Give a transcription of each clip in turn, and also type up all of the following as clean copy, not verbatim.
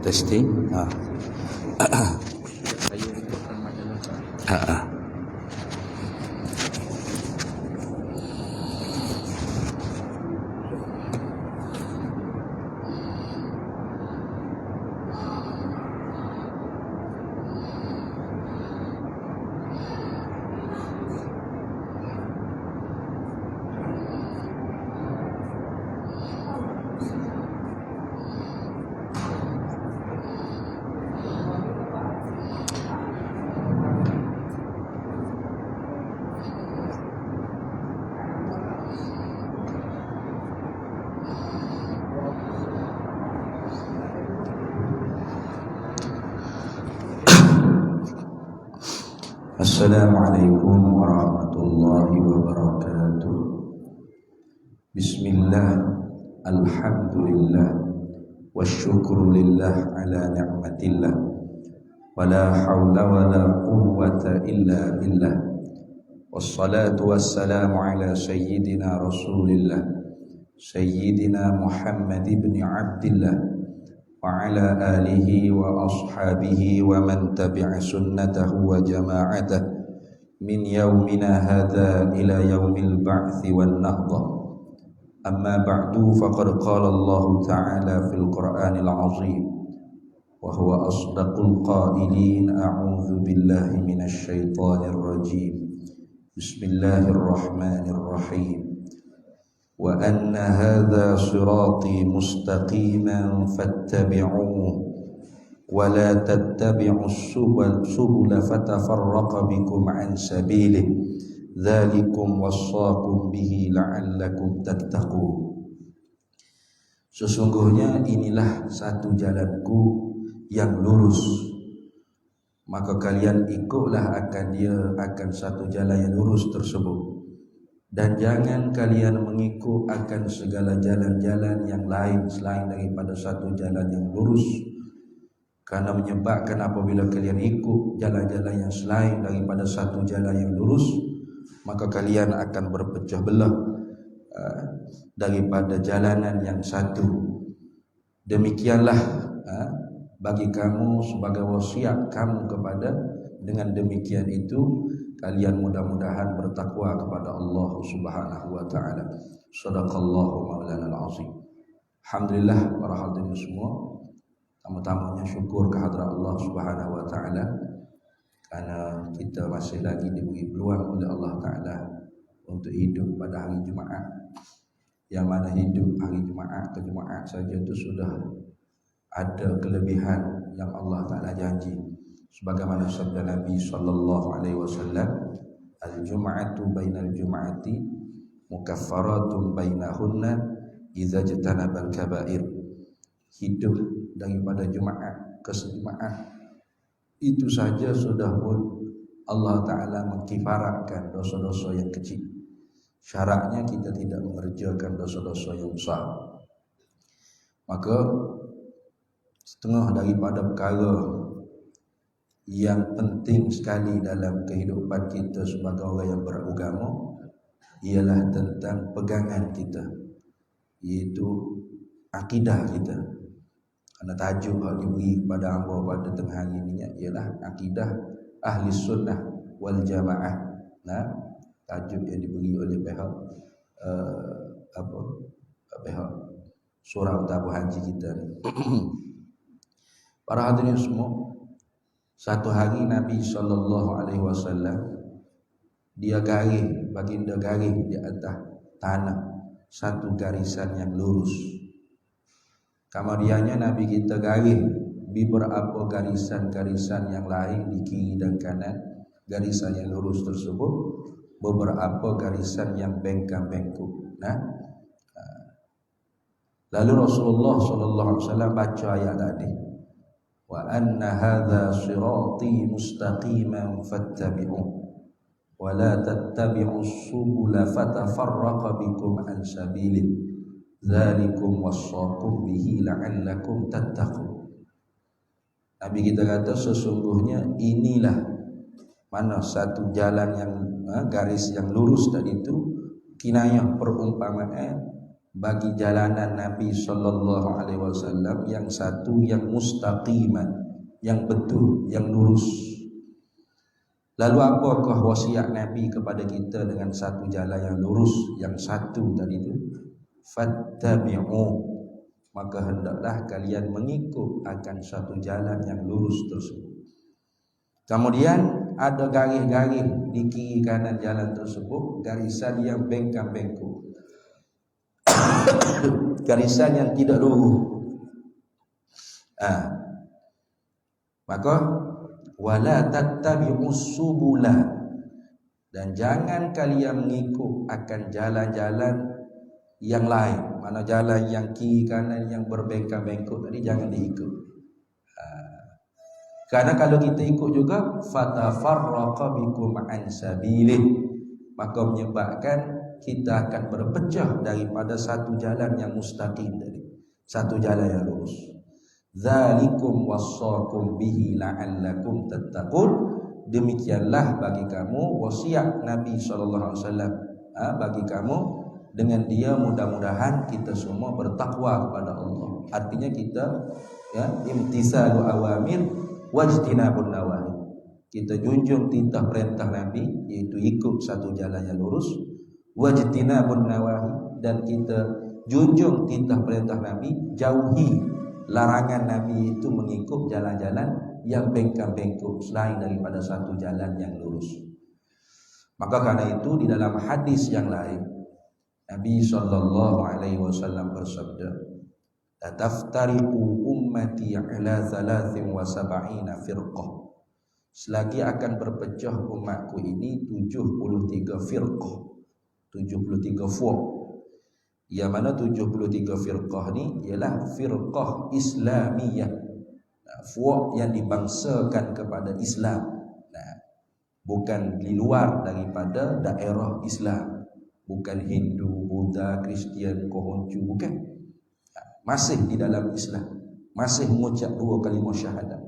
Testing. Assalamualaikum warahmatullahi wabarakatuh. Bismillah, alhamdulillah, wasyukru lillah ala ni'matillah, wala hawla wala quwwata illa billah. Wassalatu wassalamu ala sayyidina rasulillah, sayyidina Muhammad ibn Abdillah, wa ala alihi wa ashabihi wa man tabi'a sunnatahu wa jama'atah min yaumina hadha ila yaumil ba'thi wan nahdah. Amma ba'du, faqad qala Allah ta'ala fil Qur'anil 'azim wa huwa asdaqul qailin. A'udzu billahi minasy syaithanir rajim. Bismillahirrahmanirrahim. Wa anna hadha sirati mustaqiman fattabi'uhu wa la tattabi'us subula fatafarraqa bikum an sabilihi dzalikum wassaqum bihi la'allakum tattaqun. Sesungguhnya inilah satu jalanku yang lurus, maka kalian ikutlah akan satu jalan yang lurus tersebut. Dan jangan kalian mengikut akan segala jalan-jalan yang lain selain daripada satu jalan yang lurus, karena menyebabkan apabila kalian ikut jalan-jalan yang selain daripada satu jalan yang lurus, maka kalian akan berpecah belah daripada jalanan yang satu. Demikianlah bagi kamu sebagai wasiat kamu kepada, dengan demikian itu kalian mudah-mudahan bertakwa kepada Allah Subhanahu wa taala. Shadaqallahu maulana al-azim. Alhamdulillah para hadirin semua, tamu-tamunya syukur kehadrat Allah Subhanahu wa taala karena kita masih lagi diberi peluang oleh Allah taala untuk hidup pada hari Jumaat. Yang mana hidup hari Jumaat ke Jumaat saja itu sudah ada kelebihan yang Allah taala janji. Sebagaimana sabda Nabi sallallahu alaihi wasallam, al-jum'atu bainal jum'ati mukaffaratun bainahunna idza jatanabal kaba'ir. Hidup daripada Jumaat ke Jumaat itu saja sudah pun Allah taala mengkifaratkan dosa-dosa yang kecil. Syaratnya kita tidak mengerjakan dosa-dosa yang besar. Maka setengah daripada perkara yang penting sekali dalam kehidupan kita sebagai orang yang beragama ialah tentang pegangan kita, iaitu akidah kita. Karena tajuk yang diberi kepada hamba pada tengah hari ini ialah akidah ahli sunnah wal jamaah. Nah, tajuk yang diberi oleh pihak pihak surau tabung haji kita ni. Para hadirin semua, satu hari Nabi SAW dia baginda garis di atas tanah satu garisan yang lurus. Kemudiannya Nabi kita garis beberapa garisan-garisan yang lain di kiri dan kanan garisan yang lurus tersebut, beberapa garisan yang bengkang-bengkok. Lalu Rasulullah SAW baca ayat tadi, wa anna hadha sirati mustaqiman fattabi'uhu wa la tattabi'us subula fatafarraqa bikum an sabilihi dzalikum wassaqum bihi la'allakum tattaqun. Nabi kita kata sesungguhnya inilah mana satu jalan yang garis yang lurus tadi itu kinayah perumpamaan bagi jalanan Nabi sallallahu alaihi wasallam yang satu yang mustaqiman, yang betul, yang lurus. Lalu apakah wasiat Nabi kepada kita dengan satu jalan yang lurus, yang satu tadi itu? Fattabi'u, maka hendaklah kalian mengikut akan satu jalan yang lurus tersebut. Kemudian ada garis-garis di kiri kanan jalan tersebut, garisan yang bengkang-bengkok, garisan yang tidak lurus. Maka wala tattabi'us subula, dan jangan kalian mengikut akan jalan-jalan yang lain. Mana jalan yang kiri kanan yang berbengkak-bengkok tadi jangan diikut. Karena kalau kita ikut juga fatafarraqa bikum an sabilih, maka menyebabkan kita akan berpecah daripada satu jalan yang mustaqim tadi, satu jalan yang lurus. Dzalikum wassaqum bihi la'allakum tattaqun, demikianlah bagi kamu wasiat Nabi sallallahu alaihi wasallam bagi kamu, dengan dia mudah-mudahan kita semua bertakwa kepada Allah. Artinya kita imtisalu awamir wajtinabun nawahi, kita junjung titah perintah Nabi, yaitu ikut satu jalan yang lurus, wajtinabun nawahi, dan kita junjung titah perintah Nabi, jauhi larangan Nabi itu mengikut jalan-jalan yang bengkak-bengkok selain daripada satu jalan yang lurus. Maka karena itu di dalam hadis yang lain Nabi sallallahu alaihi wasallam bersabda, la taftariqu ummati ala 73 firqah, selagi akan berpecah umatku ini 73 firqah, 73 fuq. Yang mana 73 firqah ni ialah firqah Islamiyah, fuq yang dibangsakan kepada Islam, bukan di luar daripada daerah Islam, bukan Hindu, Buddha, Kristian, Konghucu, bukan. Masih di dalam Islam, masih mengucap dua kalimah syahadat,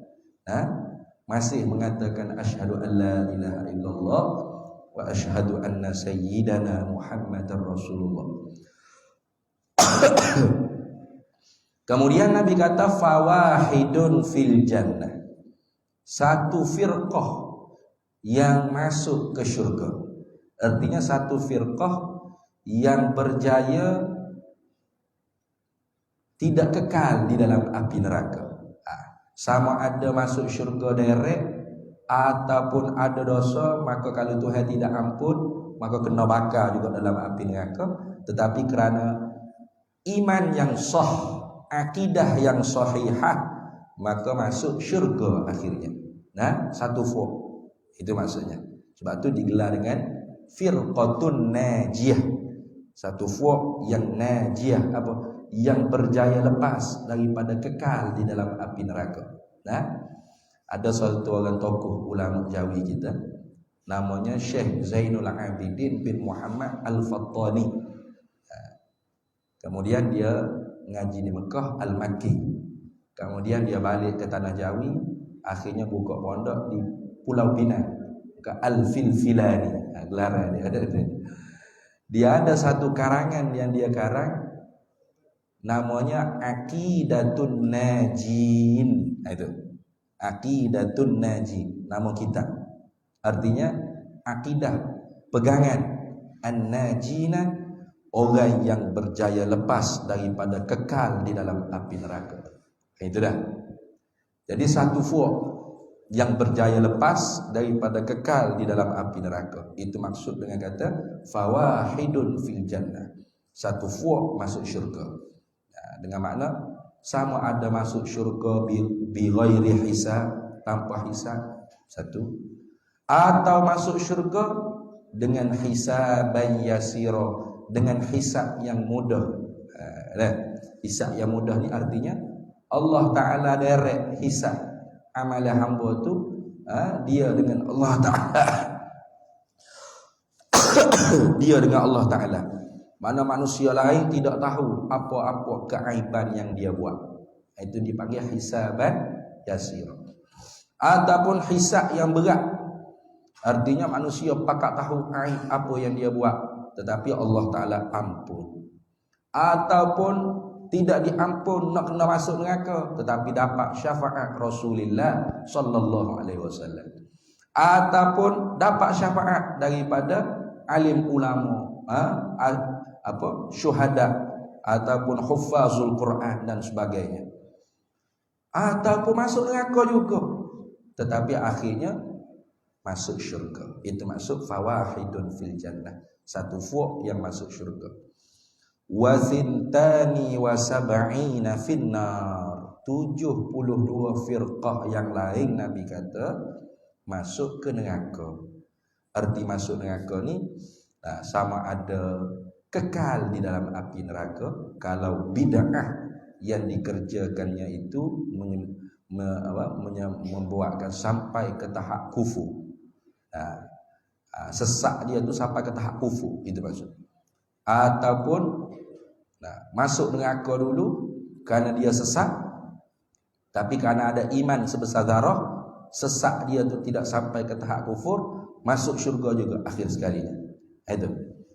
masih mengatakan asyhadu an la ilaha illallah wa asyhadu anna sayyidana Muhammadar Rasulullah. Kemudian Nabi kata fawahidun fil jannah, satu firqah yang masuk ke syurga. Artinya satu firqah yang berjaya tidak kekal di dalam api neraka. Sama ada masuk syurga direct ataupun ada dosa, maka kalau Tuhan tidak ampun maka kena bakar juga dalam api neraka. Tetapi kerana iman yang sah, akidah yang sahihah, maka masuk syurga akhirnya. Satu fuq, itu maksudnya. Sebab itu digelar dengan firqatun najiyah, satu fuq yang najiyah, yang berjaya lepas daripada kekal di dalam api neraka. Ada satu orang tokoh ulama Jawi kita, namanya Syekh Zainul Abidin bin Muhammad Al-Fattani. Kemudian dia ngaji di Mekah Al-Makki. Kemudian dia balik ke tanah Jawi, akhirnya buka pondok di Pulau Pinang, ke Al-Filfilani. Gelaran dia ada. Dia ada satu karangan yang dia karang, namanya Aqidatun Najin. Itu Aqidatun Najin, nama kitab. Artinya akidah, pegangan An-Najina, orang yang berjaya lepas daripada kekal di dalam api neraka. Itu dah. Jadi satu fuq yang berjaya lepas daripada kekal di dalam api neraka. Itu maksud dengan kata fawahidun fil jannah, satu fuq masuk syurga. Dengan makna sama ada masuk syurga bi ghairi hisab, tanpa hisab, satu, atau masuk syurga dengan hisaban yasira, dengan hisab yang mudah. Hisab yang mudah ni artinya Allah Ta'ala direct hisab amalan hamba tu, dia dengan Allah Ta'ala dia dengan Allah Ta'ala. Mana manusia lain tidak tahu apa-apa keaiban yang dia buat. Itu dipanggil hisaban yasir. Ataupun hisab yang berat, artinya manusia pakak tahu aib apa yang dia buat, tetapi Allah Ta'ala ampun. ataupun tidak diampun nak kena masuk neraka tetapi dapat syafaat Rasulullah sallallahu alaihi wasallam, ataupun dapat syafaat daripada alim ulama, syuhada ataupun huffazul Quran dan sebagainya, ataupun masuk neraka juga tetapi akhirnya masuk syurga. Itu maksud fawahidun fil jannah, satu fuq yang masuk syurga. Wa thintani wa sab'ina finnar, 72 firqah yang lain Nabi kata masuk ke neraka. Arti masuk neraka ni sama ada kekal di dalam api neraka kalau bid'ah yang dikerjakannya itu membuatkan sampai ke tahap kufur. Sesak dia tu sampai ke tahap kufur, itu maksud. Ataupun masuk neraka dulu kerana dia sesak, tapi kerana ada iman sebesar zarah, sesak dia tu tidak sampai ke tahap kufur, masuk syurga juga akhir sekalinya.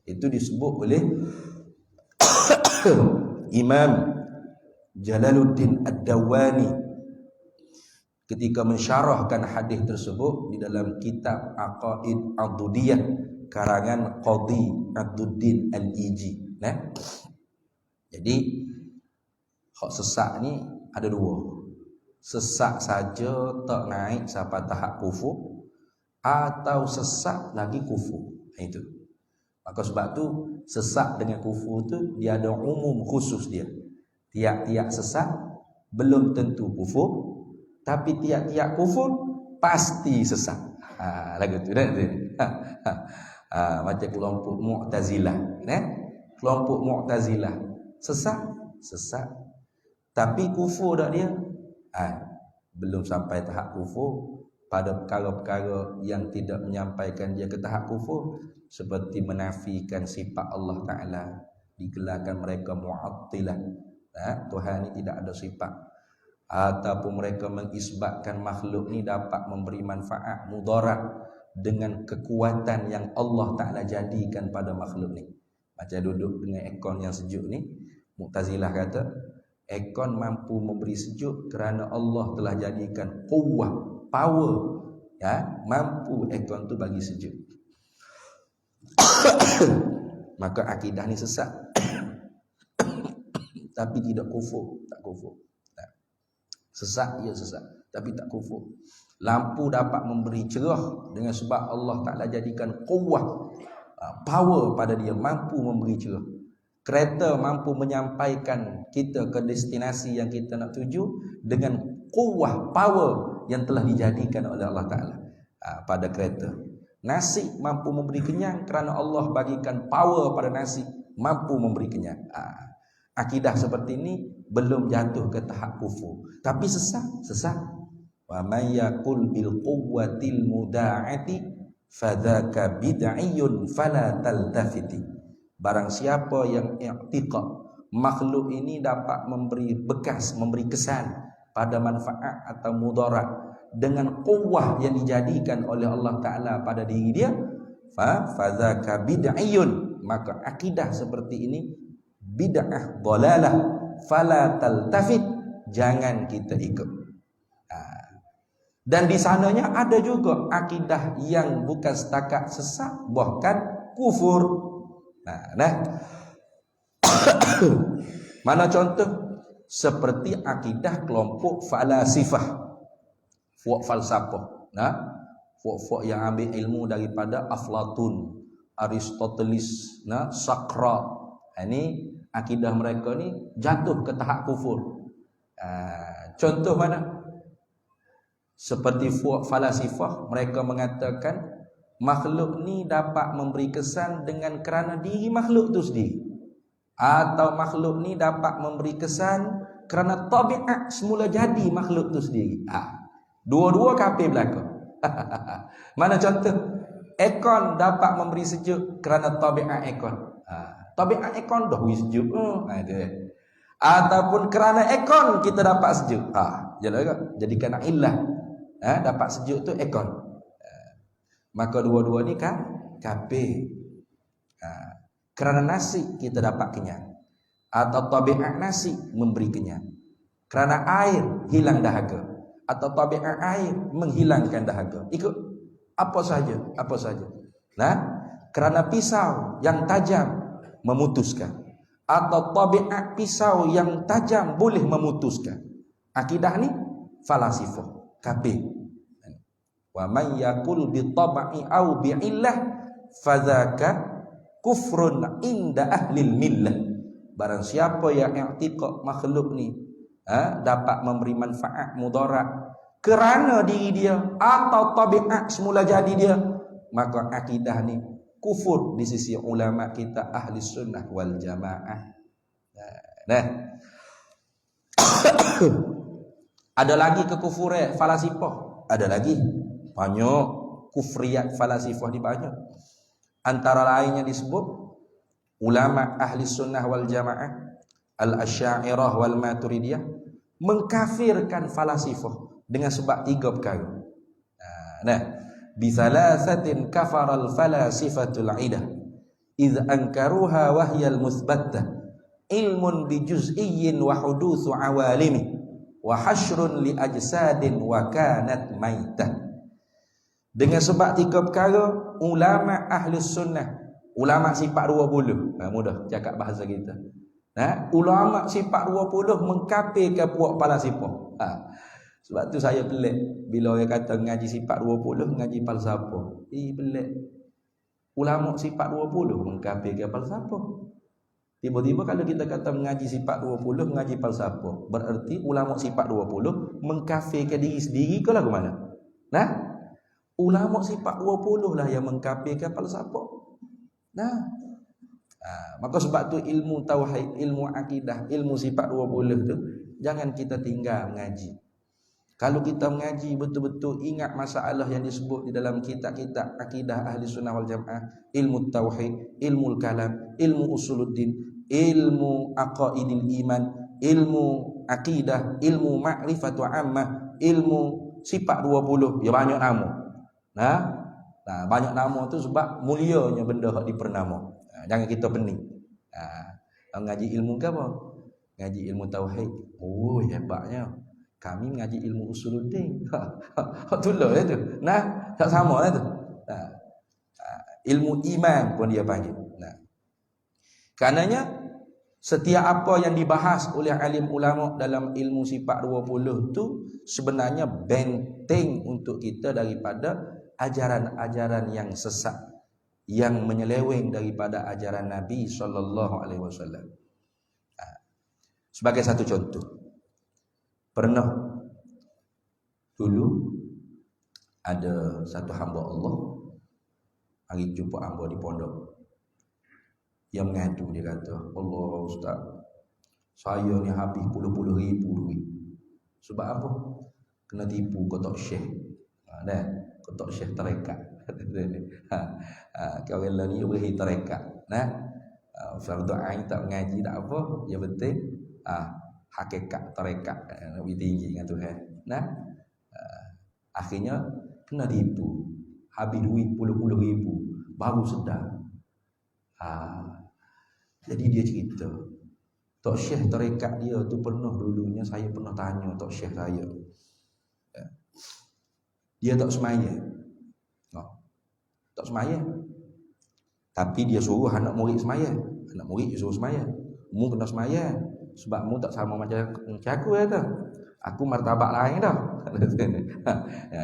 Itu disebut oleh Imam Jalaluddin Ad-Dawani ketika mensyarahkan hadis tersebut di dalam kitab Aqaid Ad-Dudiyah karangan Qadhi Ad-Duddin Al-Iji. Jadi hak sesak ni ada dua. Sesak saja tak naik sampai tahap kufur, atau sesak lagi kufur. Itu. Maka sebab tu sesak dengan kufur tu dia ada umum khusus dia. Tiap-tiap sesak belum tentu kufur, tapi tiap-tiap kufur pasti sesak. Lagu tu dah. Macam kelompok Mu'tazilah, kelompok Mu'tazilah sesak, tapi kufur dak dia? Belum sampai tahap kufur pada perkara-perkara yang tidak menyampaikan dia ke tahap kufur, seperti menafikan sifat Allah Ta'ala, digelarkan mereka Mu'attilah. Tuhan ni tidak ada sifat, ataupun mereka mengisbatkan makhluk ni dapat memberi manfaat mudarat dengan kekuatan yang Allah Ta'ala jadikan pada makhluk ni. Macam duduk dengan aircon yang sejuk ni, Mu'tazilah kata aircon mampu memberi sejuk kerana Allah telah jadikan quwwah, power, mampu aircon tu bagi sejuk. Maka akidah ni sesat. Tapi tidak kufur, tak kufur. Sesat ya sesat, tapi tak kufur. Lampu dapat memberi cerah dengan sebab Allah Ta'ala jadikan quwwah, power pada dia, mampu memberi cerah. Kereta mampu menyampaikan kita ke destinasi yang kita nak tuju dengan quwwah, power yang telah dijadikan oleh Allah Ta'ala pada kereta. Nasi mampu memberi kenyang kerana Allah bagikan power pada nasi, mampu memberi kenyang. Akidah seperti ini belum jatuh ke tahap kufur, tapi sesat. Wa may yaqul bil quwwatil muda'ati fadzaka bid'iyun fala taltafiti. Barang siapa yang i'tiqad makhluk ini dapat memberi bekas, memberi kesan pada manfaat atau mudarat dengan quwwah yang dijadikan oleh Allah Ta'ala pada diri dia, fadzaka bid'iyun, maka akidah seperti ini bid'ah dhalalah, fala taltafit, jangan kita ikut. Dan di sananya ada juga akidah yang bukan setakat sesat, bahkan kufur. Mana contoh? Seperti akidah kelompok falasifah, falsafah. Fuak yang ambil ilmu daripada Aflatun, Aristoteles, Saqrat. Ini akidah mereka ni jatuh ke tahap kufur. Contoh mana? Seperti fuak falasifah, mereka mengatakan makhluk ni dapat memberi kesan dengan kerana diri makhluk tu sendiri, atau makhluk ni dapat memberi kesan kerana tabiat semula jadi makhluk tu sendiri. Dua-dua kafir belaka. Mana contoh? Aircon dapat memberi sejuk kerana tabiat aircon. Tabiat aircon dah beri sejuk. Ataupun kerana aircon kita dapat sejuk. Jadikan illah. Dapat sejuk tu aircon. Maka dua-dua ni kan kafir. Kerana nasi kita dapat kenyang. Atau tabiat nasi, memberi kenyang. Kerana air hilang dahaga, atau tabiat air menghilangkan dahaga. Ikut apa saja. Nah, kerana pisau yang tajam memutuskan, atau tabiat pisau yang tajam boleh memutuskan. Akidah ni falasifah, kafir. Wa may yaqul bi tabai au bi illah fadzaka kufrun inda ahli millah. Barang siapa yang i'tiqad makhluk ni dapat memberi manfaat mudarat kerana diri dia atau tabiat semula jadi dia, maka akidah ni kufur di sisi ulama kita ahli sunnah wal jamaah. Nah. Ada lagi kekufuran falasifah, ada lagi banyak kufriyat falasifah di banyak. Antara lainnya disebut ulama ahli sunnah wal jamaah al-asy'ariyah wal maturidiyah mengkafirkan falasifah dengan sebab 3 perkara. Nah, bisalasatin kafaral falasifatul idah idh ankaruha wahyal musbattah ilmun bijuz'iyyin wa hudutsu awalimi wa hasyrun li ajsadin wa kanat maitah. Dengan sebab 3 perkara ulama ahli sunnah, ulama sifat 20, mudah cakap bahasa kita. Ulama sifat 20 mengkafirkan puak falasifah. Sebab tu saya pelik bila orang kata ngaji sifat 20 ngaji falsafah. Pelik. Ulama sifat 20 mengkafirkan falsafah. Tiba-tiba kalau kita kata mengaji sifat 20 mengaji falsafah, berarti ulama sifat 20 mengkafirkan diri sendiri ke lagu mana? Nah, ulama sifat 20 lah yang mengkafirkan falsafah. Maka sebab tu ilmu tauhid, ilmu akidah, ilmu sifat 20 tu jangan kita tinggal mengaji. Kalau kita mengaji betul-betul ingat masalah yang disebut di dalam kitab-kitab akidah ahli sunnah wal jamaah, ilmu tauhid, ilmu kalam, ilmu usuluddin, ilmu aqaidil iman, ilmu akidah, ilmu ma'rifatu ammah, ilmu sifat 20, ya banyak nama. Banyak nama tu sebab mulianya benda hak dipernama. Jangan kita pening. Ngaji ilmu ke apa? Ngaji ilmu tauhid. Oh, hebatnya. Kami mengaji ilmu usuluddin. Hak tulah tu. Tak sama lah tu. Ilmu iman pun dia panggil. Karenanya setiap apa yang dibahas oleh alim ulama dalam ilmu sifat 20 tu sebenarnya benteng untuk kita daripada ajaran-ajaran yang sesat, yang menyeleweng daripada ajaran Nabi SAW. Sebagai satu contoh, pernah dulu ada satu hamba Allah, hari jumpa hamba di pondok, yang mengadu, dia kata, Allah Ustaz, saya ni habis puluh-puluh ribu duit. Sebab apa? Kena tipu kotak syekh. Kotak syekh tarekat. Kawan lah ni beri tarekat. Fardu ain tak mengaji tak apa, yang penting hakikat tarekat lebih tinggi dengan Tuhan. Akhirnya kena tipu, habis duit puluh-puluh ribu, baru sedar. Jadi dia cerita, Tok Syekh tarekat dia tu pernah dulunya saya pernah tanya Tok Syekh saya. Dia tak semaya. Tak semaya. Tapi dia suruh anak murid semaya. Anak murid dia suruh semaya. Mu kena semaya. Sebab mu tak sama macam aku kata. Aku martabat lain dah.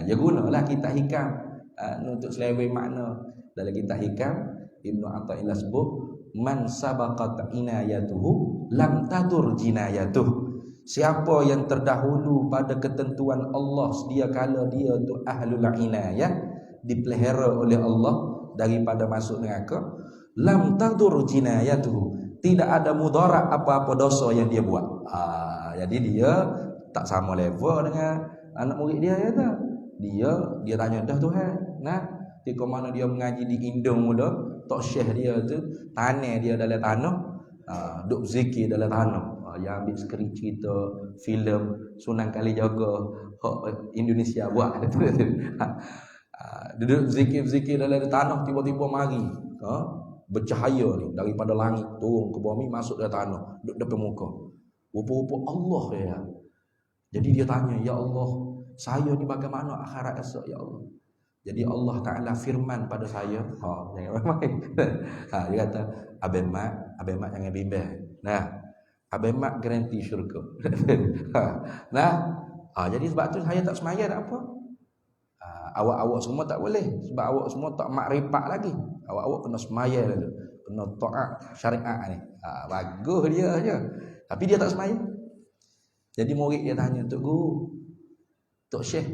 Dia gunalah kitab hikam untuk seleweng makna. Dalam kitab hikam Ibnu Athaillah sebut, man sabaqat inayatuhu lam tadur jinayatuh. Siapa yang terdahulu pada ketentuan Allah sedia kala dia untuk ahlul inayah, dipelihara oleh Allah daripada masuk neraka, lam tadur jinayatuhu, tidak ada mudarat apa-apa dosa yang dia buat. Jadi dia tak sama level dengan anak murid dia kata. Dia tanya dah Tuhan. Ketika mana dia mengaji di Indung mula, Tok Syekh dia tu tanah dia dalam tanah, duk zikir dalam tanah. Yang ambil skrip cerita filem Sunan Kalijaga Indonesia buat. Duduk zikir-zikir dalam tanah, tiba-tiba mari bercahaya ni daripada langit turun ke bumi masuk ke tanah duduk depan muka. Rupa-rupa Allah ya. Jadi dia tanya, ya Allah, saya ni bagaimana akhirat esok ya Allah? Jadi Allah Ta'ala firman pada saya, jangan main. Dia kata, Abang Mak jangan bimbang. Nah, Abang Mak garanti syurga. Jadi sebab tu saya tak semaya tak apa. Awak-awak semua tak boleh. Sebab awak semua tak makrifat lagi. Awak-awak kena semaya dulu. Kena taat syariat ni. Bagus dia je. Tapi dia tak semaya. Jadi murid dia tanya, Tok Guru, Tok Syekh,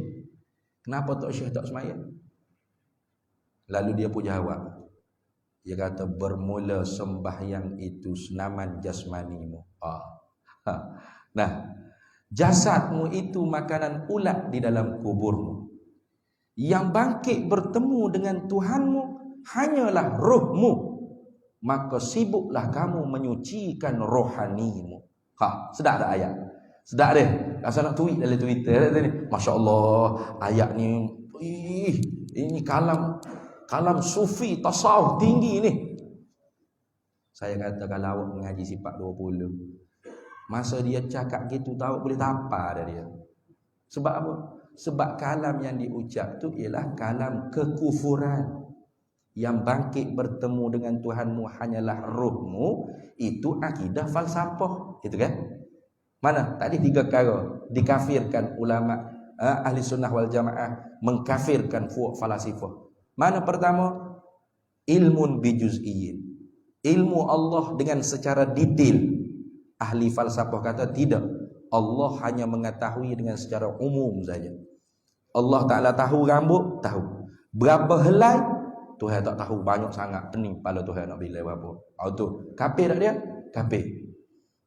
kenapa Tok Syekh tak semaya? Lalu dia pun jawab. Dia kata, bermula sembahyang itu senaman jasmanimu. Nah, jasadmu itu makanan ulat di dalam kuburmu. Yang bangkit bertemu dengan Tuhanmu hanyalah rohmu. Maka sibuklah kamu menyucikan rohanimu. Sedap tak ayat? Sedap dia. Rasa nak tweet dalam Twitter ni. Masya Allah, ayat ni ini kalam sufi tasawuf tinggi ni. Saya kata kalau awak mengaji sifat 20, masa dia cakap gitu tahu boleh tapa dah dia. Sebab apa? Sebab kalam yang diucap tu ialah kalam kekufuran. Yang bangkit bertemu dengan Tuhanmu hanyalah rohmu. Itu akidah falsafah. Itu kan? Mana? Tadi 3 perkara. Dikafirkan ulama ahli sunnah wal jamaah. Mengkafirkan falasifah. Mana pertama? Ilmun bijuz'iyyin. Ilmu Allah dengan secara detail. Ahli falsafah kata tidak. Allah hanya mengetahui dengan secara umum saja. Allah Ta'ala tahu rambut, tahu. Berapa helai, Tuhan tak tahu, banyak sangat. Pening kepala Tuhan nak bila berapa. Tu kafir tak dia? Kafir.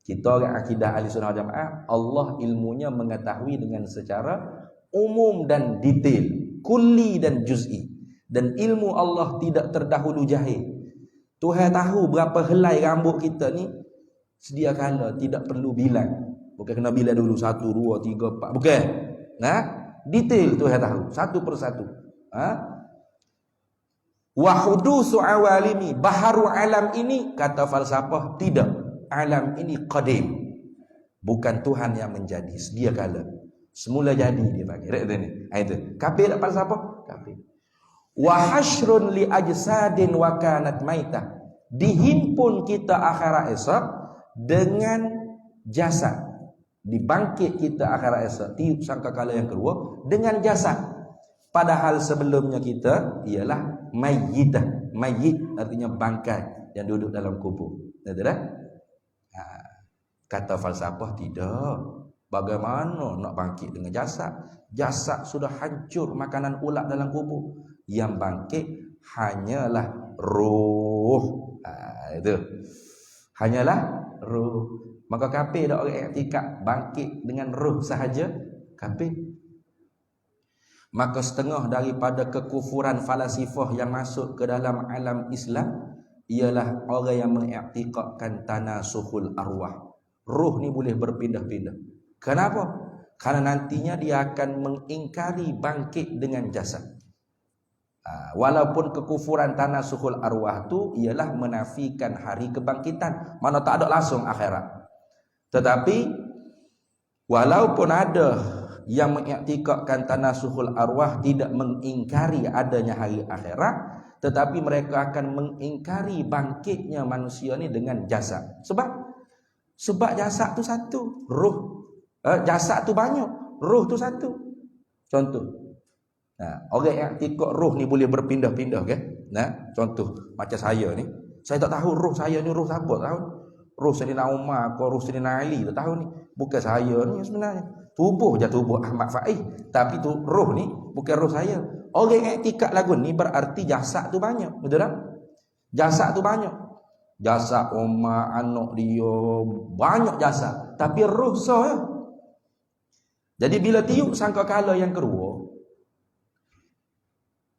Kita orang akidah ahli sunnah jamaah, Allah ilmunya mengetahui dengan secara umum dan detail, kulli dan juz'i. Dan ilmu Allah tidak terdahulu jahil. Tuhan tahu berapa helai rambut kita ni sedia kala, tidak perlu bilang. Bukan kena bilang dulu 1, 2, 3, 4. Bukan. Detail Tuhan tahu satu persatu. Wa hudusu awalimi, baharu alam ini, kata falsafah tidak. Alam ini qadim. Bukan Tuhan yang menjadi, sedia kala. Semula jadi dia panggil. Itu. Kafir tak falsafah? Kafir. Wa hasyrun li ajsadin wa kanat maitah. Dihimpun kita akhirat esok dengan jasad. Dibangkit kita akhirat esok, tiup sangkakala yang kedua dengan jasad. Padahal sebelumnya kita ialah mayyitah. Mayyit artinya bangkai yang duduk dalam kubur. Betul tak? Kata falsafah tidak. Bagaimana nak bangkit dengan jasad? Jasad sudah hancur, makanan ulat dalam kubur. Yang bangkit hanyalah roh. Itu. Hanyalah roh. Maka kafir dak orang i'tikad bangkit dengan roh sahaja, kafir. Maka setengah daripada kekufuran falasifah yang masuk ke dalam alam Islam ialah orang yang mengiktikadkan tanasukhul arwah. Roh ni boleh berpindah-pindah. Kenapa? Karena nantinya dia akan mengingkari bangkit dengan jasad. Walaupun kekufuran tanasukhul arwah tu ialah menafikan hari kebangkitan, mana tak ada langsung akhirat. Tetapi walaupun ada yang mengiktikadkan tanasukhul arwah, tidak mengingkari adanya hari akhirat, tetapi mereka akan mengingkari bangkitnya manusia ni dengan jasad. Sebab jasad tu satu, roh jasad tu banyak, roh tu satu. Contoh, orang yang iktikad roh ni boleh berpindah-pindah kan? Contoh macam saya ni, saya tak tahu roh saya ni roh siapa, tahu? Roh Sayyidina Umar atau roh Sayyidina Ali, tak tahu ni. Bukan saya ni sebenarnya. Tubuh je tubuh Ahmad Faiz, tapi tu roh ni bukan roh saya. Orang yang iktikad lagu ni berarti jasad tu banyak, betul tak? Jasad tu banyak. Jasad Umar, anak dia, banyak jasad, tapi roh saya. Jadi bila tiup sangkakala yang kedua,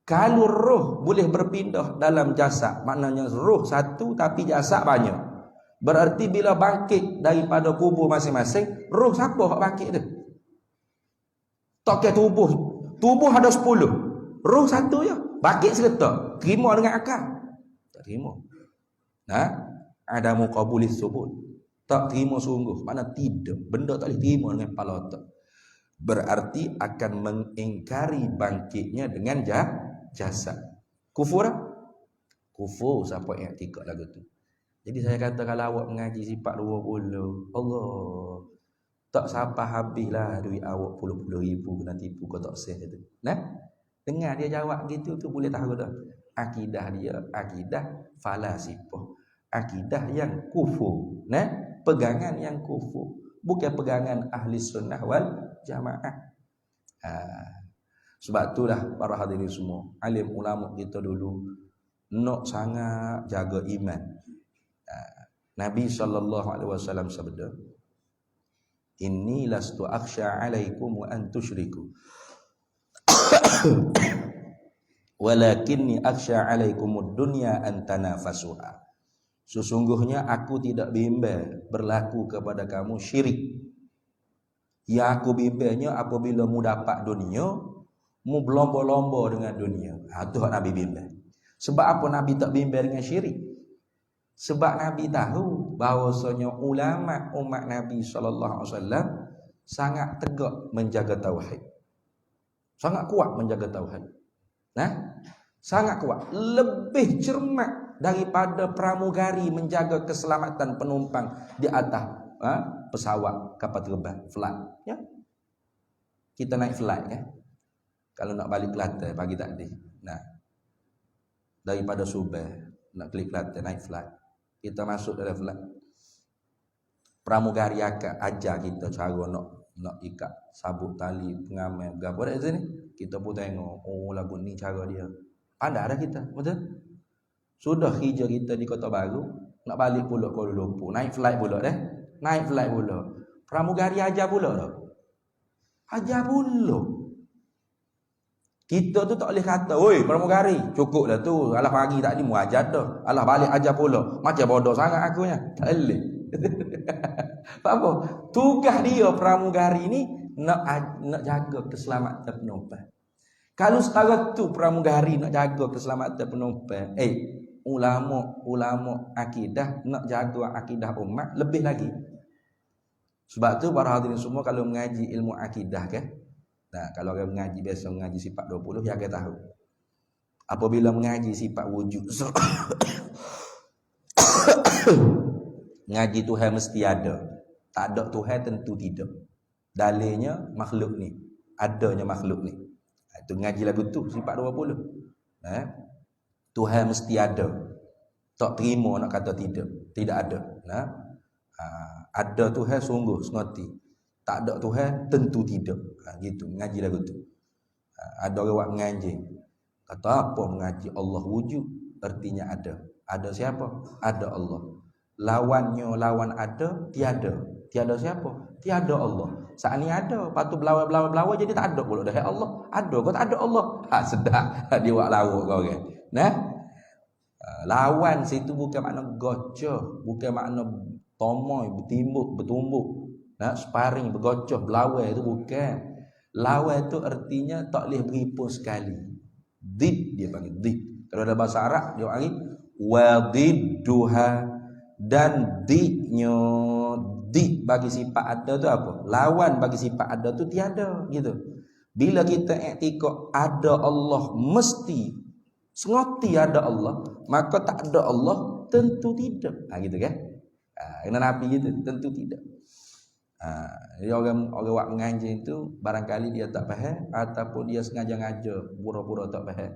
kalau roh boleh berpindah dalam jasad, maknanya roh satu tapi jasad banyak. Berarti bila bangkit daripada kubur masing-masing, roh siapa yang bangkit tu? Tak kira tubuh. Tubuh ada 10. Roh satu je. Bangkit serta. Terima dengan akal? Tak terima. Adamu qabulis subut. Tak terima sungguh, mana tidak. Benda tak boleh terima dengan kepala otak. Berarti akan mengingkari bangkitnya dengan jasad. Kufur? Kufur siapa yang iktikad lagu tu. Jadi saya kata kalau awak mengaji sifat 20, Allah, tak siapa habislah duit awak puluh-puluh ribu kena tipu kau tak sah tu. Dengar dia jawab gitu tu boleh tahu dah. Akidah dia akidah falasifah. Akidah yang kufur. Pegangan yang kufur. Bukan pegangan ahli sunnah wal jamaah. Sebab itulah para hadirin semua, alim ulama kita dulu nak sangat jaga iman. Nabi SAW sabda, inni lastu akhsha alaikum wa an tusyriku walakinni akhsha alaikumud dunya an tanafasuha. Sesungguhnya aku tidak bimbang berlaku kepada kamu syirik. Ya aku bimbangnya apabila mu dapat dunia, mu berlomba-lomba dengan dunia. Itu Nabi bimbang. Sebab apa Nabi tak bimbang dengan syirik? Sebab Nabi tahu bahawasanya ulama umat Nabi SAW sangat tegak menjaga tauhid. Sangat kuat menjaga tauhid. Sangat kuat. Lebih cermat daripada pramugari menjaga keselamatan penumpang di atas pesawat kapal terbang flight. Ya? Kita naik flight kan? Kalau nak balik Kelantan pagi tadi. Daripada Subang nak klik Kelantan naik flight. Kita masuk dalam flight. Pramugari ajar kita cara nak ikat sabuk tali pengaman gapo dak sini. Kita pun tengok, oh lagu ni cara dia. Pandai dah kita, betul? Sudah hijrah kita di Kota Baru, nak balik pula Kuala Lumpur, naik flight pula dah. Naik flight pula. Pramugari ajar pula dah. Ajar pula. Kita tu tak boleh kata, "Oi, pramugari, cukup dah tu. Alah pagi tak ni mu ajar dah. Alah balik ajar pula." Macam bodoh sangat akunya. Tak boleh. Apa? Tugas dia pramugari ni nak jaga keselamatan penumpang. Kalau setara tu pramugari nak jaga keselamatan penumpang, ulama akidah nak jaga akidah umat lebih lagi. Sebab tu para hadirin semua kalau mengaji ilmu akidah kan. Kalau orang mengaji biasa mengaji sifat 20 ya kita tahu. Apabila mengaji sifat wujud ngaji Tuhan mesti ada. Tak ada Tuhan tentu tidak. Dalilnya makhluk ni, adanya makhluk ni. Itu ngaji lagu tu sifat 20. Tuhan mesti ada. Tak terima nak kata tidak. Tidak ada. Ada Tuhan sungguh sengerti. Tak ada Tuhan tentu tidak. Gitu ngaji lagu tu. Ada orang buat mengaji. Kata apa mengaji Allah wujud? Artinya ada. Ada siapa? Ada Allah. Lawannya lawan ada, tiada. Tiada siapa? Tiada Allah. Saat ni ada, patu belawa jadi tak ada pula dah Allah. Ada kau tak ada Allah. Sedap dia buat lawak kau kan. Lawan situ bukan makna gocoh, bukan makna tomoy, bertumbuk. Sparring, bergocoh, berlawan itu bukan. Lawan itu artinya tak boleh beripun sekali. Did dia panggil did. Kalau ada bahasa Arab dia panggil wadidduha, dan didnya di bagi sifat ada tu apa? Lawan bagi sifat ada tu tiada gitu. Bila kita i'tikad ada Allah mesti sengerti ada Allah, maka tak ada Allah tentu tidak. Gitu kan? Kena Nabi gitu, tentu tidak. Jadi orang buat mengaji itu barangkali dia tak faham ataupun dia sengaja ngajar pura-pura tak faham.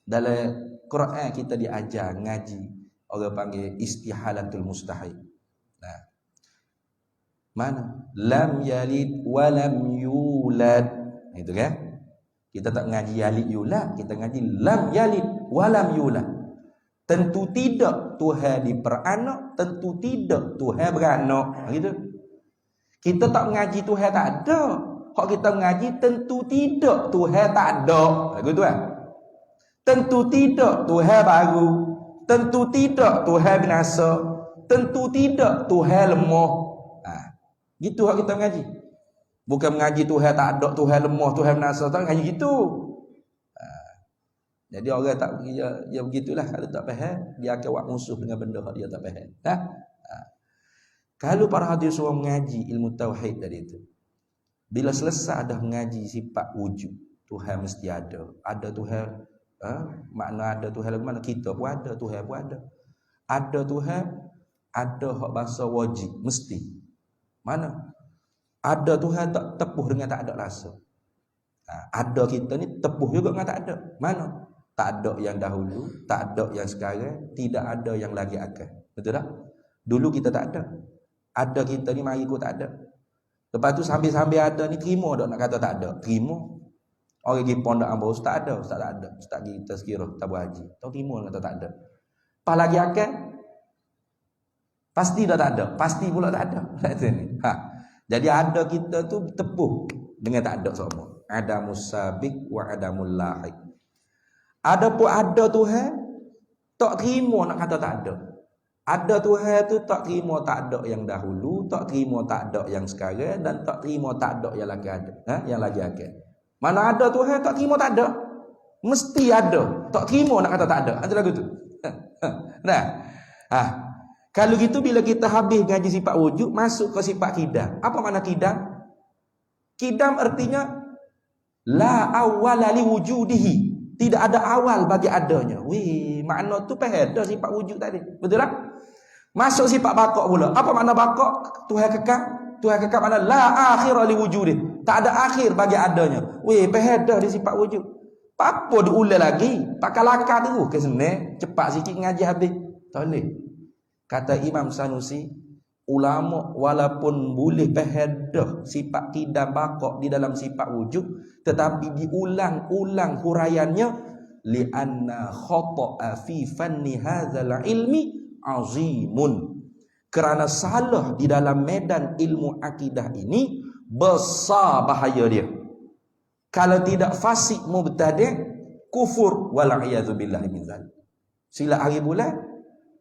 Dalam Quran kita diajar ngaji orang panggil istihalatul mustahil. Mana? Lam yalid wa lam yulad. Itu kan? Kita tak ngaji yalid yulad, kita ngaji lam yalid wa lam yulad. Tentu tidak Tuhan diperanak, tentu tidak Tuhan beranak. Gitu. Kita tak mengaji Tuhan tak ada. Hak kita mengaji tentu tidak Tuhan tak ada. Begitu kan? Tentu tidak Tuhan baru. Tentu tidak Tuhan binasa. Tentu tidak Tuhan lemah. Gitu hak kita mengaji. Bukan mengaji Tuhan tak ada, Tuhan lemah, Tuhan binasa, tak mengaji gitu. Jadi orang tak ya begitulah, kalau tak faham dia akan buat musuh dengan benda dia tak faham. Kalau para hadirin semua mengaji ilmu tauhid tadi itu, bila selesai dah mengaji sifat wujud, Tuhan mesti ada. Ada Tuhan, makna ada Tuhan lagu mana? Kita pun ada, Tuhan pun ada. Ada Tuhan, ada hak bahasa wajib, mesti. Mana? Ada Tuhan tak tepuh dengan tak ada rasa. Ada kita ni tepuh juga dengan tak ada. Mana? Tak ada yang dahulu, tak ada yang sekarang, tidak ada yang lagi akan. Betul tak? Dulu kita tak ada. Ada kita ni mari ikut tak ada. Lepas tu sambil-sambil ada ni terima tak nak kata tak ada? Terima. Orang pergi pondok ambo ustaz ada, ustaz tak ada. Ustaz kita sekira tak berhaji. Tak terima kata tak ada. Pas lagi akan pasti dah tak ada. Pasti pula tak ada. Jadi ada kita tu tepuh dengan tak ada semua. Ada musabiq wa adamul lahiq. Ada pun ada Tuhan, tak terima nak kata tak ada. Ada Tuhan tu tak terima tak ada yang dahulu, tak terima tak ada yang sekarang, dan tak terima tak ada yang lagi ada, yang lagi akan. Mana ada Tuhan tak terima tak ada, mesti ada. Tak terima nak kata tak ada. Ada lagu tu. Nah, kalau gitu bila kita habis ngaji sifat wujud, masuk ke sifat qidam. Apa makna qidam? Qidam artinya la awwala li wujudihi. Tidak ada awal bagi adanya. Wih, makna tu pada sifat wujud tadi. Betul tak? Masuk sifat baqa pula. Apa makna baqa? Tuhan kekal. Tuhan kekal makna la akhira li wujudih. Tak ada akhir bagi adanya. Wih, pada di sifat wujud. Apa diulang lagi? Pakai lakar tu ke sini. Cepat sikit ngaji habis. Tak boleh. Kata Imam Sanusi, ulama walaupun boleh pahadah sifat qidam baqa di dalam sifat wujud, tetapi diulang-ulang huraiannya li'anna khata'a fi fanni hadzal ilmi azimun. Kerana salah di dalam medan ilmu akidah ini besar bahaya dia. Kalau tidak fasik mubtadi' kufur wal a'yadzu billahi min zalik. Sila hari bulan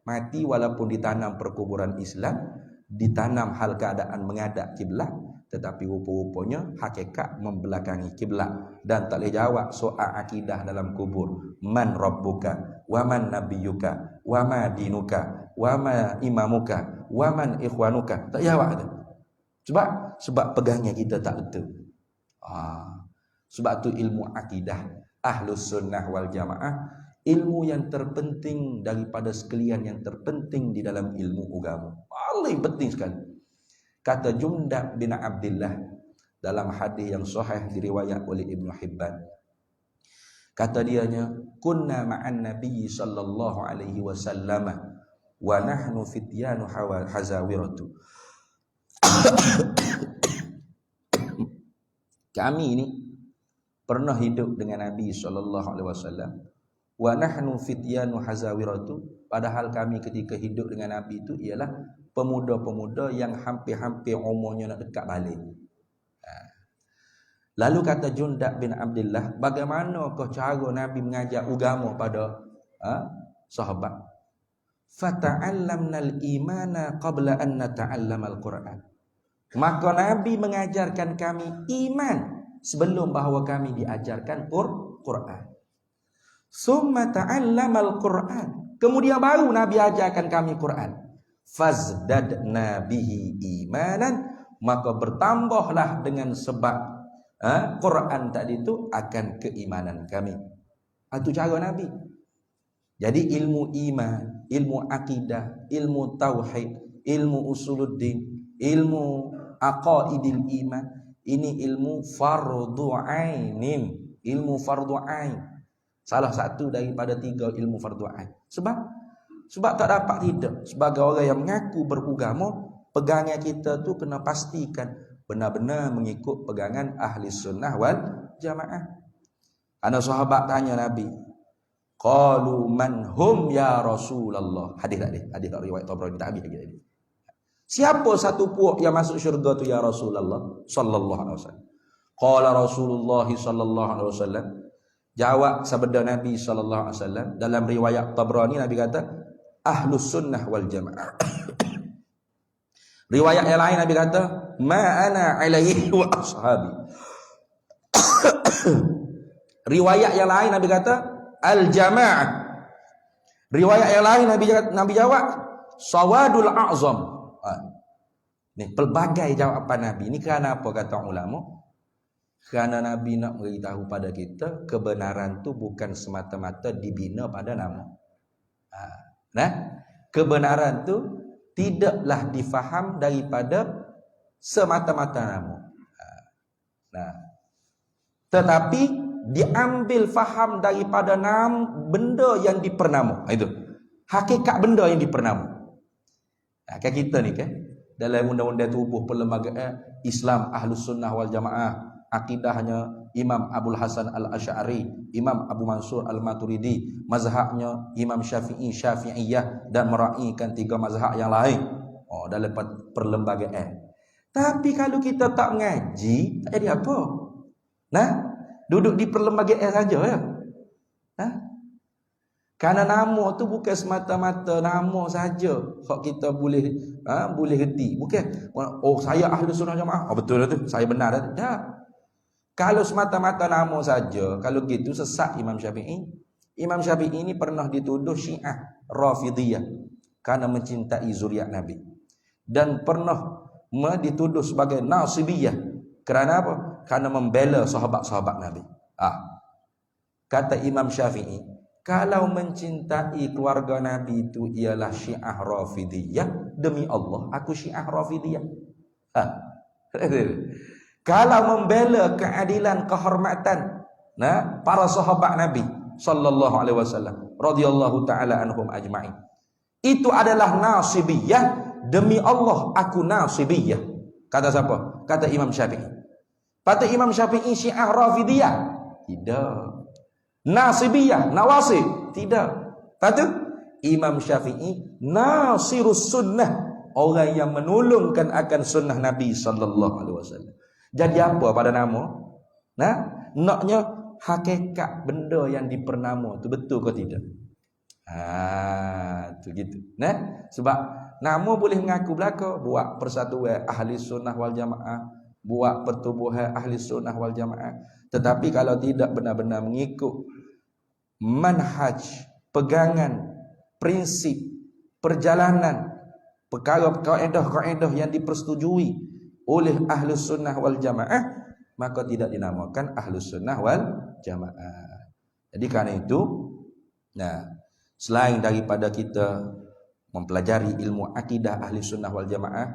mati walaupun ditanam perkuburan Islam, ditanam hal keadaan menghadap kiblat, tetapi rupa-rupanya hakikat membelakangi kiblat dan tak boleh jawab soal akidah dalam kubur. Man rabbuka wa man nabiyyuka wa ma dinuka wa ma imamuka wa man ikhwanuka. Tak jawab tu. Sebab pegangnya kita tak betul. Sebab tu ilmu akidah Ahlus Sunnah wal Jamaah ilmu yang terpenting daripada sekalian yang terpenting di dalam ilmu agama. Paling penting sekali. Kata Jundab bin Abdullah dalam hadis yang sahih diriwayat oleh Ibnu Hibban. Kata dianya, kunna ma'an Nabi sallallahu alaihi wasallam wa nahnu fityanu hazawiratu. Kami ini pernah hidup dengan Nabi sallallahu alaihi wasallam wa nahnu fityanu hazawiratu, padahal kami ketika hidup dengan Nabi itu ialah pemuda-pemuda yang hampir-hampir umurnya nak dekat balik. Lalu kata Jundab bin Abdullah, bagaimanakah cara Nabi mengajar agama pada sahabat? Fata'allamnal imana qabla an nata'allamal Qur'an. Maka Nabi mengajarkan kami iman sebelum bahawa kami diajarkan Quran. Summa ta'allamal Qur'an. Kemudian baru Nabi ajarkan kami Quran. Fazdadna bihi imanan, maka bertambahlah dengan sebab Quran tadi itu akan keimanan kami. Itu cara Nabi. Jadi ilmu iman, ilmu akidah, ilmu tauhid, ilmu usuluddin, ilmu aqaidil iman, ini ilmu fardu ainin, ilmu fardu ain. Salah satu daripada 3 ilmu fardu ain. Sebab tak dapat tidak sebagai orang yang mengaku beragama, pegangan kita tu kena pastikan benar-benar mengikut pegangan ahli sunnah wal jamaah. Anak sahabat tanya Nabi, qalu man hum ya Rasulullah. Hadis tak riwayat Tabrani, tak habis lagi tadi. Siapa satu puak yang masuk syurga tu ya Rasulullah sallallahu alaihi wasallam? Qala Rasulullah sallallahu alaihi wasallam, jawab sabda Nabi sallallahu alaihi wasallam dalam riwayat Tabrani, Nabi kata ahlus sunnah wal jamaah. Riwayat yang lain Nabi kata ma ana alaihi wa ashabi. Riwayat yang lain Nabi kata al-jama'ah. Riwayat yang lain Nabi jawab sawadul a'zam. Ni pelbagai jawapan Nabi. Ini kerana apa kata ulama? Kerana Nabi nak beritahu pada kita kebenaran tu bukan semata-mata dibina pada nama. Nah, kebenaran tu tidaklah difaham daripada semata-mata nama. Nah, tetapi diambil faham daripada benda yang dipernama. Itu hakikat benda yang dipernama. Kan kita ni kan dalam undang-undang tubuh perlembagaan Islam Ahlus Sunnah wal Jamaah, akidahnya Imam Abdul Hasan Al-Asy'ari, Imam Abu Mansur Al-Maturidi, mazhabnya Imam Syafi'i, Syafi'iyah, dan meraihkan 3 mazhab yang lain. Dalam perlembagaan. Tapi kalau kita tak mengaji, tak jadi apa? Nah, duduk di perlembagaan saja ya. Nah, kerana nama tu bukan semata-mata nama saja hak kita boleh reti. Bukan saya Ahlus Sunnah Jamaah. Betul tu, saya benar dah. Tak. Kalau semata-mata nama saja, kalau gitu sesat Imam Syafi'i. Imam Syafi'i ini pernah dituduh Syiah Rafidhiyah kerana mencintai zuriat Nabi. Dan pernah dituduh sebagai Nasibiyah. Kerana apa? Kerana membela sahabat-sahabat Nabi. Kata Imam Syafi'i, kalau mencintai keluarga Nabi itu ialah Syiah Rafidhiyah, demi Allah aku Syiah Rafidhiyah. Kalau membela keadilan, kehormatan para sahabat Nabi sallallahu alaihi wasallam radhiyallahu taala anhum ajma'in, itu adalah Nasibiyah, demi Allah aku Nasibiyah. Kata siapa? Kata Imam Syafi'i. Kata Imam Syafi'i Syiah Rafidhiyah? Tidak. Nasibiyah, Nawasib? Tidak. Kata Imam Syafi'i Nasirus Sunnah, orang yang menolongkan akan sunnah Nabi sallallahu alaihi wasallam. Jadi apa pada nama? Naknya hakikat benda yang dipernama tu betul ke tidak? Tu gitu. Sebab nama boleh mengaku belaka, buat persatuan ahli sunnah wal jamaah, buat pertubuhan ahli sunnah wal jamaah. Tetapi kalau tidak benar-benar mengikut manhaj, pegangan, prinsip, perjalanan, perkara kaedah-kaedah yang dipersetujui oleh Ahlus Sunnah wal Jamaah, maka tidak dinamakan Ahlus Sunnah wal Jamaah. Jadi kerana itu, selain daripada kita mempelajari ilmu akidah Ahli Sunnah wal Jamaah,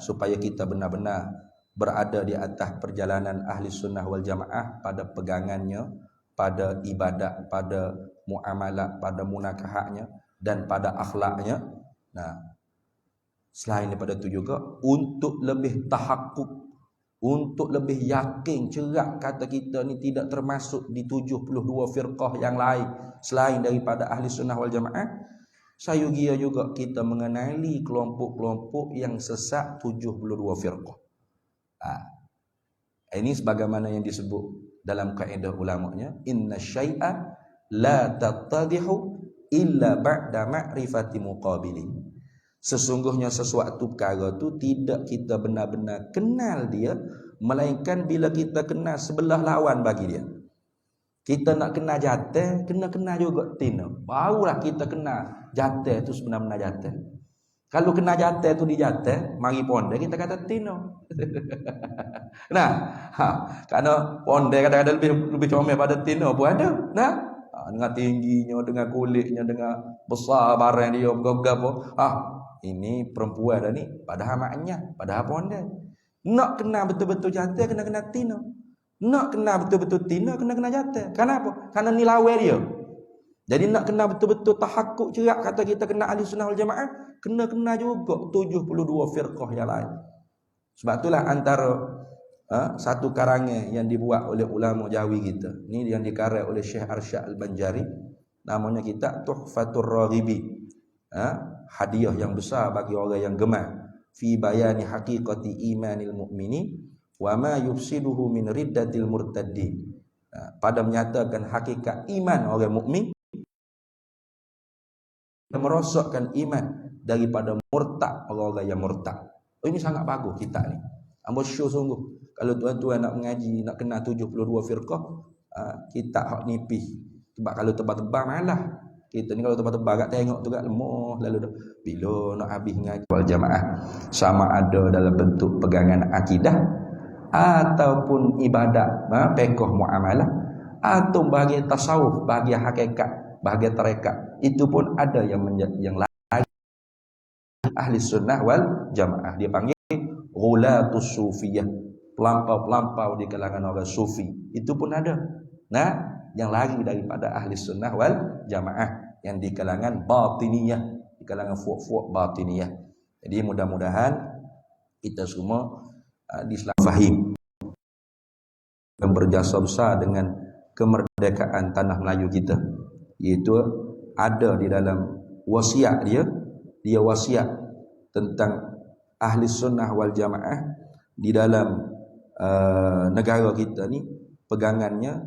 supaya kita benar-benar berada di atas perjalanan Ahli Sunnah wal Jamaah pada pegangannya, pada ibadat, pada muamalat, pada munakahatnya, dan pada akhlaknya. Selain daripada itu juga, untuk lebih tahakkuk, untuk lebih yakin, cerak kata kita ni tidak termasuk di 72 firqah yang lain selain daripada Ahli Sunnah wal Jamaah, sayugia juga kita mengenali kelompok-kelompok yang sesat 72 firqah. Ini sebagaimana yang disebut dalam kaedah ulamanya, inna syai'a la tattadihu illa ba'da ma'rifati muqabilin. Sesungguhnya sesuatu perkara tu tidak kita benar-benar kenal dia, melainkan bila kita kenal sebelah lawan bagi dia. Kita nak kenal jatah, kena kenal juga tina. Barulah kita kenal jatah tu sebenar-benar jatah. Kalau kenal jatah tu di jatah, mari pondek kita kata tina. Kerana pondek kadang-kadang lebih comel pada tina pun ada. Dengan tingginya, dengan kulitnya, dengan besar barang dia, apa. Ini perempuan dah ni, padahal maknya, padahal pondek. Nak kenal betul-betul jatah, kena kenal tina. Nak kenal betul-betul tina, kena kenal jatah. Kenapa? Kerana ni lawan dia. Jadi nak kenal betul-betul tahakkuk cerak kata kita kenal Ahli Sunnah wal Jamaah, kena kenal juga 72 firqah yang lain. Sebab itulah antara satu karangan yang dibuat oleh ulama Jawi kita. Ni yang dikarang oleh Syekh Arsyad Al-Banjari. Namanya kitab Tuhfatur Raghibi. Hadiah yang besar bagi orang yang gemar. Fi bayani haqiqati imanil mu'mini wa ma yufsiduhu min riddatil murtaddin. Pada menyatakan hakikat iman orang mukmin, merosakkan iman daripada murtad, orang-orang yang murtad. Ini sangat bagus kitab ni. Ambo syur sungguh. Kalau tuan-tuan nak mengaji, nak kenal 72 firqah, kitab hak nipis Sebab kalau tebal-tebal malah. Kita ni kalau tebal-tebal agak tengok tu agak lemah lalu dah. Bila nak habis ngaji wal jamaah sama ada dalam bentuk pegangan akidah ataupun ibadat, fiqh muamalah atau bahagian tasawuf, bahagian hakikat, bahagian tarekat. Itu pun ada yang lain. Ahli sunnah wal jamaah dia panggil ghulatus sufiyah, pelampau-pelampau di kalangan orang sufi. Itu pun ada. Nah, yang lari daripada ahli sunnah wal jamaah yang di kalangan batiniyah, di kalangan fuak-fuak batiniyah. Jadi mudah-mudahan kita semua faham dan berjasa besar dengan kemerdekaan tanah Melayu kita, iaitu ada di dalam wasiat dia wasiat tentang ahli sunnah wal jamaah di dalam negara kita ni pegangannya,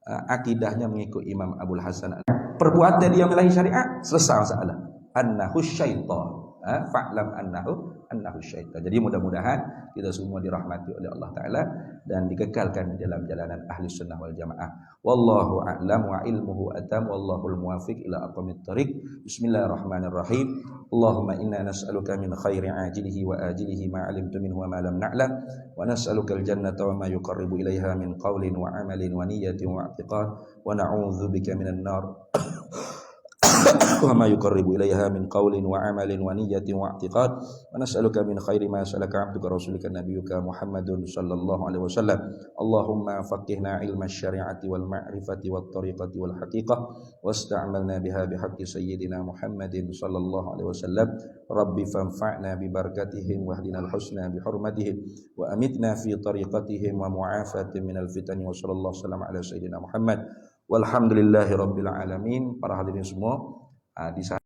akidahnya mengikut Imam Abdul Hasan. Perbuatan dia menyalahi syariat, selesai masalah. Annahu syaitan. Fa'lam annahu syaitan. Jadi mudah-mudahan kita semua dirahmati oleh Allah Ta'ala dan dikekalkan di dalam jalanan ahli sunnah wal jamaah. Wallahu a'lam wa ilmuhu atam wallahul muwafiq ila aqwamit thariq. Bismillahirrahmanirrahim. Allahumma inna nas'aluka min khairi ajilihi wa ajilihi ma 'alimtu minhu wa ma lam na'lam wa nas'aluka al-jannata wa ma yuqarribu ilaiha min qawlin wa 'amalin wa niyyatin wa i'tiqad wa na'udzubika minan nar wa ma yuqarribu ilaiha min qawlin wa 'amalin wa niyyatin wa i'tiqad wa nas'aluka min khairi ma salaka 'abduka rasulika nabiyyuka Muhammadun sallallahu alaihi wasallam. Allahumma faqihna ilma syari'ati wal ma'rifati wat tariqati wal haqiqah wasta'malna biha bihaqqi sayyidina Muhammadin sallallahu alaihi wasallam. Rabbi fanfa'na bi barakatihim wahdina al-husna bi hurmatihim wa amitna fi tariqatihim wa mu'afatin minal fitani wa sallallahu sallam ala sayyidina Muhammad walhamdulillahi rabbil alamin. Para hadirin semua, di saat